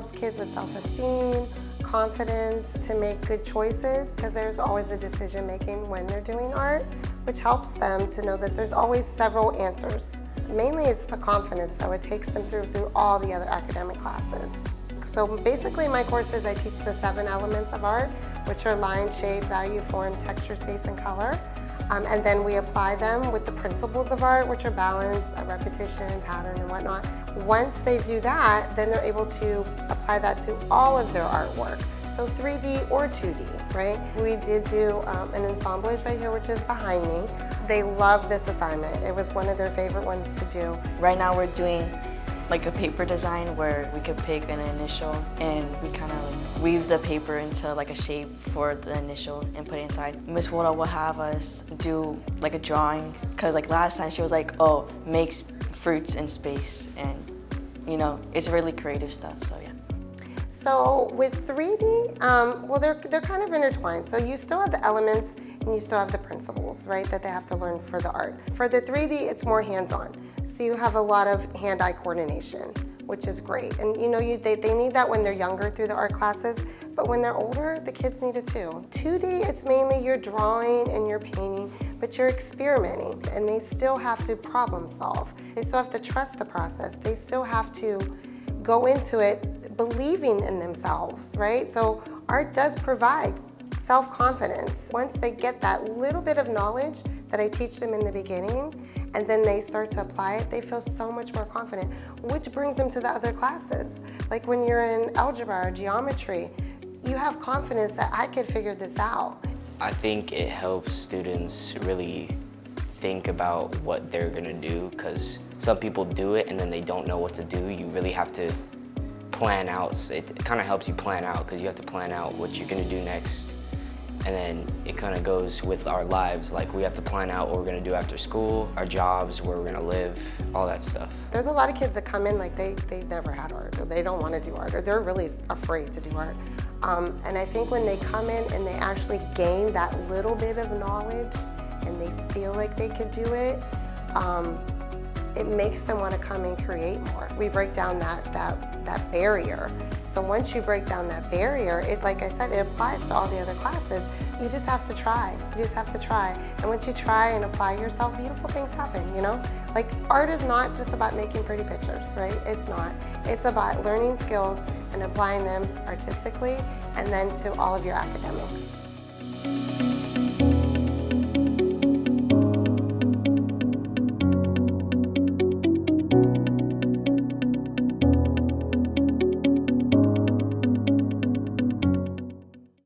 helps kids with self-esteem, confidence, to make good choices, because there's always a decision making when they're doing art, which helps them to know that there's always several answers. Mainly it's the confidence, so it takes them through all the other academic classes. So basically my courses, I teach the 7 elements of art, which are line, shape, value, form, texture, space, and color. And then we apply them with the principles of art, which are balance, repetition, pattern, and whatnot. Once they do that, then they're able to apply that to all of their artwork. So 3D or 2D, right? We did do an assemblage right here, which is behind me. They love this assignment. It was one of their favorite ones to do. Right now we're doing like a paper design where we could pick an initial and we kind of like weave the paper into like a shape for the initial and put it inside. Miss Woda will have us do like a drawing, because like last time she was like, oh, makes fruits in space, and you know, it's really creative stuff, so yeah. So with 3D, well, they're kind of intertwined. So you still have the elements and you still have the principles, right, that they have to learn for the art. For the 3D, it's more hands-on. So you have a lot of hand-eye coordination, which is great. And you know, they need that when they're younger through the art classes, but when they're older, the kids need it too. 2D, it's mainly you're drawing and you're painting, but you're experimenting, and they still have to problem solve. They still have to trust the process. They still have to go into it believing in themselves, right? So art does provide self-confidence. Once they get that little bit of knowledge that I teach them in the beginning, and then they start to apply it, they feel so much more confident, which brings them to the other classes. Like when you're in algebra or geometry, you have confidence that I could figure this out. I think it helps students really think about what they're gonna do, because some people do it and then they don't know what to do. You really have to plan out. It kind of helps you plan out, because you have to plan out what you're gonna do next. And then it kind of goes with our lives. Like, we have to plan out what we're gonna do after school, our jobs, where we're gonna live, all that stuff. There's a lot of kids that come in like they've never had art, or they don't want to do art, or they're really afraid to do art. And I think when they come in and they actually gain that little bit of knowledge and they feel like they could do it, it makes them want to come and create more. We break down that barrier. So once you break down that barrier, it, like I said, it applies to all the other classes. You just have to try. You just have to try. And once you try and apply yourself, beautiful things happen, you know? Like, art is not just about making pretty pictures, right? It's not. It's about learning skills and applying them artistically, and then to all of your academics.